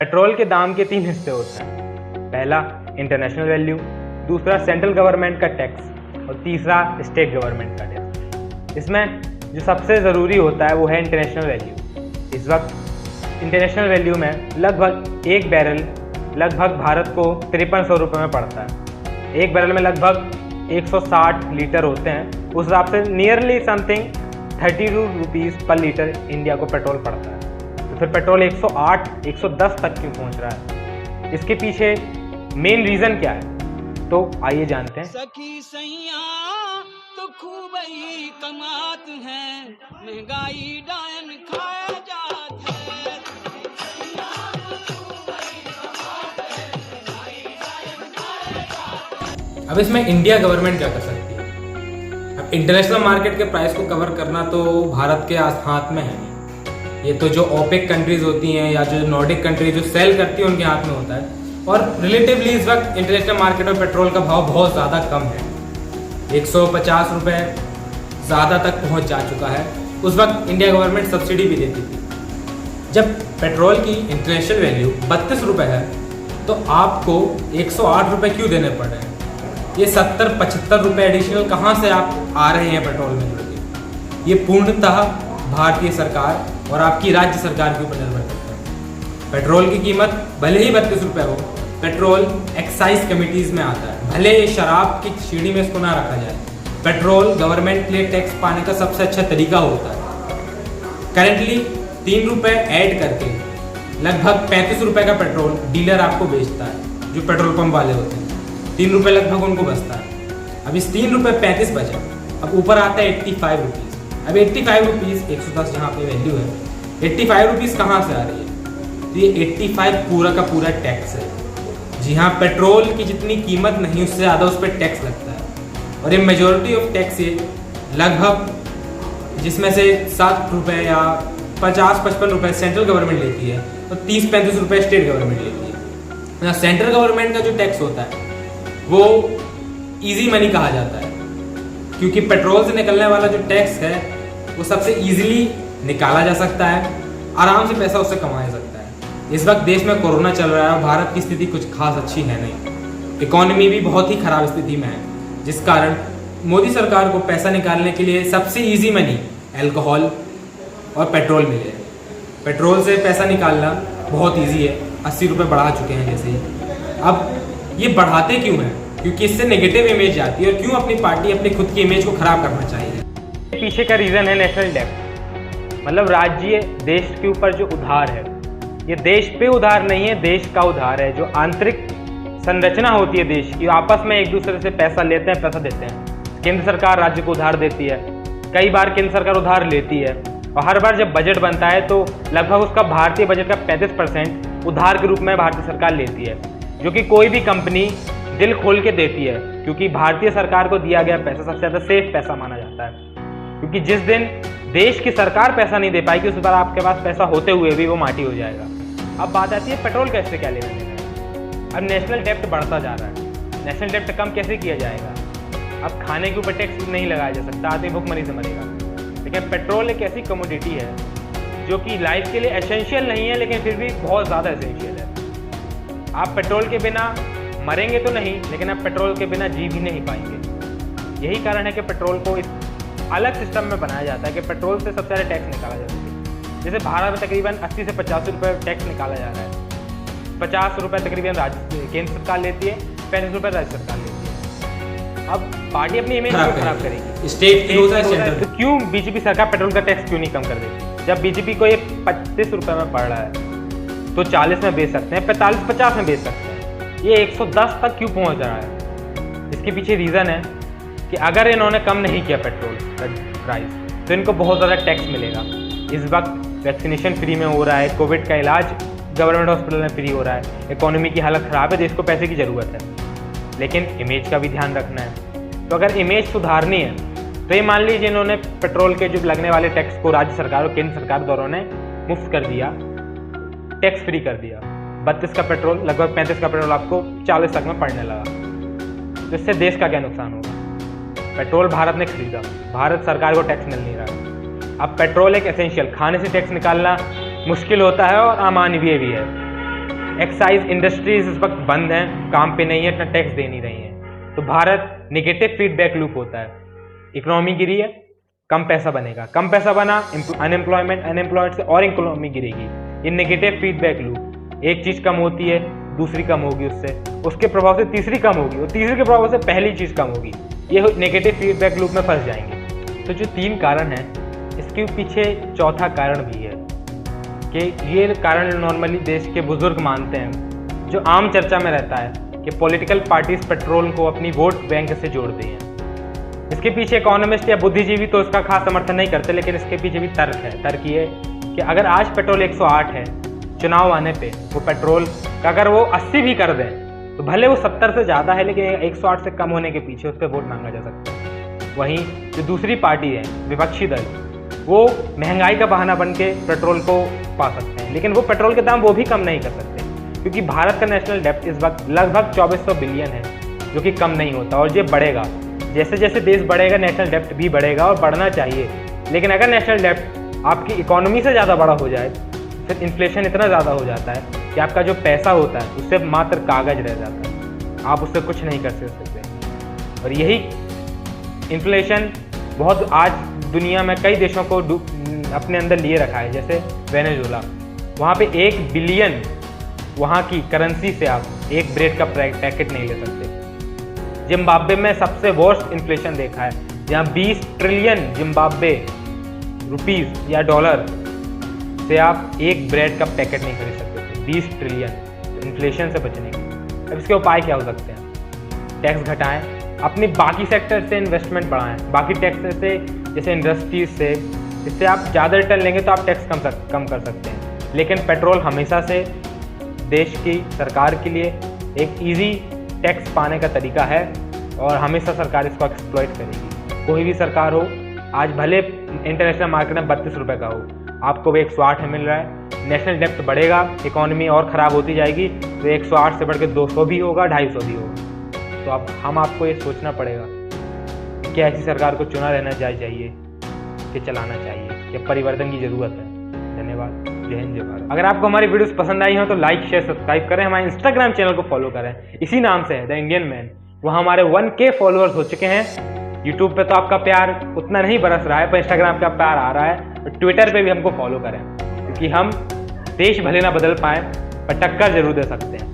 Petrol के दाम के 3 हिस्से होते हैं। पहला इंटरनेशनल वैल्यू, दूसरा सेंट्रल गवर्नमेंट का टैक्स और तीसरा स्टेट गवर्नमेंट का टैक्स। इसमें जो सबसे ज़रूरी होता है वो है इंटरनेशनल वैल्यू। इस वक्त इंटरनेशनल वैल्यू में लगभग एक बैरल लगभग भारत को 5300 रुपये में पड़ता है। एक बैरल में लगभग 160 लीटर होते हैं। उस हिसाब से नियरली समथिंग 32 रुपीज़ पर लीटर इंडिया को पेट्रोल पड़ता है। तो फिर पेट्रोल 108, 110 तक क्यों पहुंच रहा है? इसके पीछे मेन रीज़न क्या है? तो आइए जानते हैं। सखी सैया तो खूब ही कमात हैं, महंगाई डायन खाया जात है। अब इसमें इंडिया गवर्नमेंट क्या कर सकती है? अब इंटरनेशनल मार्केट के प्राइस को कवर करना तो भारत के हाथ में है। ये तो जो ओपेक कंट्रीज होती हैं या जो नॉर्डिक कंट्रीज जो सेल करती है उनके हाथ में होता है। और रिलेटिवली इस वक्त इंटरनेशनल मार्केट में पेट्रोल का भाव बहुत ज़्यादा कम है, 150 रुपये ज़्यादा तक पहुंच जा चुका है। उस वक्त इंडिया गवर्नमेंट सब्सिडी भी देती थी। जब पेट्रोल की इंटरनेशनल वैल्यू 32 रुपये है तो आपको 108 रुपये क्यों देने पड़ रहे हैं? ये 70-75 रुपये एडिशनल कहाँ से आप आ रहे हैं पेट्रोल में जुड़ के? ये पूर्णतः भारतीय सरकार और आपकी राज्य सरकार के ऊपर निर्भर करता है। पेट्रोल की कीमत भले ही 32 रुपये हो, पेट्रोल एक्साइज कमिटीज में आता है। भले ये शराब की सीढ़ी में इसको ना रखा जाए, पेट्रोल गवर्नमेंट के लिए टैक्स पाने का सबसे अच्छा तरीका होता है। करेंटली 3 रुपये ऐड करके लगभग 35 रुपये का पेट्रोल डीलर आपको बेचता है। जो पेट्रोल पंप वाले होते हैं 3 रुपये लगभग उनको बचता है। अब इस 3 रुपये 35 बचा, अब ऊपर आता है 85 रुपीज़। अब 85 रुपीज़ 110 जहाँ पे वैल्यू है, 85 रुपीज़ कहाँ से आ रही है? तो ये 85 पूरा का पूरा टैक्स है। जी हाँ, पेट्रोल की जितनी कीमत नहीं उससे ज़्यादा उस पर टैक्स लगता है। और ये मेजॉरिटी ऑफ टैक्स ये लगभग जिसमें से 7 रुपये या 50-55 रुपये सेंट्रल गवर्नमेंट लेती है तो 30-35 रुपये स्टेट गवर्नमेंट लेती है। सेंट्रल गवर्नमेंट का जो टैक्स होता है वो ईजी मनी कहा जाता है, क्योंकि पेट्रोल से निकलने वाला जो टैक्स है वो सबसे इजीली निकाला जा सकता है, आराम से पैसा उससे कमाया जा सकता है। इस वक्त देश में कोरोना चल रहा है और भारत की स्थिति कुछ खास अच्छी है नहीं, इकोनॉमी भी बहुत ही खराब स्थिति में है, जिस कारण मोदी सरकार को पैसा निकालने के लिए सबसे इजी मनी अल्कोहल और पेट्रोल मिले। पेट्रोल से पैसा निकालना बहुत ईजी है, 80 रुपये बढ़ा चुके हैं जैसे ही। अब ये बढ़ाते क्यों हैं? क्योंकि इससे नेगेटिव इमेज आती है। और क्यों अपनी पार्टी अपनी खुद की इमेज को खराब करना चाहिए? पीछे का रीज़न है नेशनल डेब्ट, मतलब राज्य देश के ऊपर जो उधार है, ये देश पे उधार नहीं है, देश का उधार है। जो आंतरिक संरचना होती है देश की, आपस में एक दूसरे से पैसा लेते हैं, पैसा देते हैं। केंद्र सरकार राज्य को उधार देती है, कई बार केंद्र सरकार उधार लेती है, और हर बार जब बजट बनता है तो लगभग उसका भारतीय बजट का 35% उधार के रूप में भारतीय सरकार लेती है, जो कि कोई भी कंपनी दिल खोल के देती है, क्योंकि भारतीय सरकार को दिया गया पैसा सबसे ज़्यादा सेफ पैसा माना जाता है। क्योंकि जिस दिन देश की सरकार पैसा नहीं दे पाएगी उस बार आपके पास पैसा होते हुए भी वो माटी हो जाएगा। अब बात आती है पेट्रोल कैसे क्या लेना देना। अब नेशनल डेब्ट बढ़ता जा रहा है, नेशनल डेब्ट कम कैसे किया जाएगा? अब खाने के ऊपर टैक्स नहीं लगाया जा सकता, आदमी भूखमरी से मरेगा। लेकिन पेट्रोल एक ऐसी कमोडिटी है जो कि लाइफ के लिए एसेंशियल नहीं है, लेकिन फिर भी बहुत ज़्यादा एसेंशियल है। आप पेट्रोल के बिना मरेंगे तो नहीं, लेकिन आप पेट्रोल के बिना जी भी नहीं पाएंगे। यही कारण है कि पेट्रोल को इस अलग सिस्टम में बनाया जाता है कि पेट्रोल से सबसे ज़्यादा टैक्स निकाला जा सके। जैसे भारत में तकरीबन 80 से 50 रुपये टैक्स निकाला जा रहा है। 50 रुपये तकरीबन राज्य केंद्र सरकार लेती है, 35 रुपये राज्य सरकार लेती है। अब पार्टी अपनी इमेज को खराब करेगी, स्टेट तो क्यों बीजेपी सरकार पेट्रोल का टैक्स क्यों नहीं कम कर देती? जब बीजेपी को ये 35 रुपये में पड़ रहा है तो 40 में बेच सकते हैं, 45-50 में बेच सकते हैं, ये 110 तक क्यों पहुंच रहा है? इसके पीछे रीज़न है कि अगर इन्होंने कम नहीं किया पेट्रोल का प्राइस तो इनको बहुत ज़्यादा टैक्स मिलेगा। इस वक्त वैक्सीनेशन फ्री में हो रहा है, कोविड का इलाज गवर्नमेंट हॉस्पिटल में फ्री हो रहा है, इकोनॉमी की हालत ख़राब है, देश को पैसे की ज़रूरत है, लेकिन इमेज का भी ध्यान रखना है। तो अगर इमेज सुधारनी है तो ये मान लीजिए इन्होंने पेट्रोल के जो लगने वाले टैक्स को राज्य सरकार और केंद्र सरकार दोनों ने मुफ्त कर दिया, टैक्स फ्री कर दिया। 32 का पेट्रोल लगभग 35 का पेट्रोल आपको 40 तक में पड़ने लगा, तो इससे देश का क्या नुकसान होगा? पेट्रोल भारत ने खरीदा, भारत सरकार को टैक्स मिल नहीं रहा। अब पेट्रोल एक एसेंशियल, खाने से टैक्स निकालना मुश्किल होता है और अमानवीय भी है। एक्साइज इंडस्ट्रीज इस वक्त बंद हैं, काम पे नहीं है, इतना टैक्स दे नहीं रही हैं, तो भारत नेगेटिव फीडबैक लूप होता है। इकोनॉमी गिरी है, कम पैसा बनेगा, कम पैसा बना अनएम्प्लॉयमेंट से और इकोनॉमी गिरेगी। ये नेगेटिव फीडबैक लूप, एक चीज़ कम होती है दूसरी कम होगी, उसके प्रभाव से तीसरी कम होगी और तीसरे के प्रभाव से पहली चीज़ कम होगी। ये नेगेटिव फीडबैक लूप में फंस जाएंगे। तो जो 3 कारण हैं, इसके पीछे चौथा कारण भी है कि ये कारण नॉर्मली देश के बुजुर्ग मानते हैं, जो आम चर्चा में रहता है कि पॉलिटिकल पार्टीज पेट्रोल को अपनी वोट बैंक से जोड़ती हैं। इसके पीछे इकोनॉमिस्ट या बुद्धिजीवी तो इसका खास समर्थन नहीं करते, लेकिन इसके पीछे भी तर्क है। तर्क ये कि अगर आज पेट्रोल 108 है, चुनाव आने पे वो पेट्रोल का अगर वो 80 भी कर दें तो भले वो 70 से ज़्यादा है, लेकिन 108 से कम होने के पीछे उस पर वोट मांगा जा सकता है। वहीं जो दूसरी पार्टी है, विपक्षी दल, वो महंगाई का बहाना बन के पेट्रोल को पा सकते हैं, लेकिन वो पेट्रोल के दाम वो भी कम नहीं कर सकते, क्योंकि भारत का नेशनल डेब्ट इस वक्त लगभग 2400 बिलियन है, जो कि कम नहीं होता और ये बढ़ेगा। जैसे जैसे देश बढ़ेगा नेशनल डेब्ट भी बढ़ेगा और बढ़ना चाहिए, लेकिन अगर नेशनल डेब्ट आपकी इकोनॉमी से ज़्यादा बड़ा हो जाए, फिर इन्फ्लेशन इतना ज़्यादा हो जाता है कि आपका जो पैसा होता है उससे मात्र कागज रह जाता है, आप उससे कुछ नहीं कर सकते। और यही इन्फ्लेशन बहुत आज दुनिया में कई देशों को अपने अंदर लिए रखा है, जैसे वेनेजुएला। वहाँ पे 1 बिलियन वहाँ की करेंसी से आप एक ब्रेड का पैकेट नहीं ले सकते। जिम्बाब्वे में सबसे वर्स्ट इन्फ्लेशन देखा है, जहाँ 20 ट्रिलियन जिम्बाब्वे रुपीस या डॉलर से आप एक ब्रेड का पैकेट नहीं खरीद सकते थे। 20 ट्रिलियन इन्फ्लेशन से बचने के। अब इसके उपाय क्या हो सकते हैं? टैक्स घटाएं, अपनी बाकी सेक्टर से इन्वेस्टमेंट बढ़ाएं, बाकी टैक्स से जैसे इंडस्ट्रीज से, इससे आप ज़्यादा रिटर्न लेंगे तो आप टैक्स कम कर सकते हैं। लेकिन पेट्रोल हमेशा से देश की सरकार के लिए एक ईजी टैक्स पाने का तरीका है और हमेशा सरकार इसको एक्सप्लॉइट करेगी। कोई भी सरकार हो, आज भले इंटरनेशनल मार्केट में 32 रुपये का हो, आपको वो 108 में मिल रहा है। नेशनल डेब्ट बढ़ेगा, इकोनॉमी और ख़राब होती जाएगी, तो 108 से बढ़ के 200 भी होगा, 250 भी होगा। तो अब आपको ये सोचना पड़ेगा कि क्या ऐसी सरकार को चुना रहना चाहिए कि चलाना चाहिए, कि परिवर्तन की ज़रूरत है। धन्यवाद। जय हिंद, जय भारत। अगर आपको हमारी वीडियोस पसंद आई हो तो लाइक, शेयर, सब्सक्राइब करें। हमारे इंस्टाग्राम चैनल को फॉलो करें, इसी नाम से है द इंडियन मैन। वहाँ हमारे 1K फॉलोअर्स हो चुके हैं। यूट्यूब पे तो आपका प्यार उतना नहीं बरस रहा है, पर इंस्टाग्राम पे प्यार आ रहा है। और ट्विटर पे भी हमको फॉलो करें, क्योंकि हम देश भले ना बदल पाएँ पर टक्कर जरूर दे सकते हैं।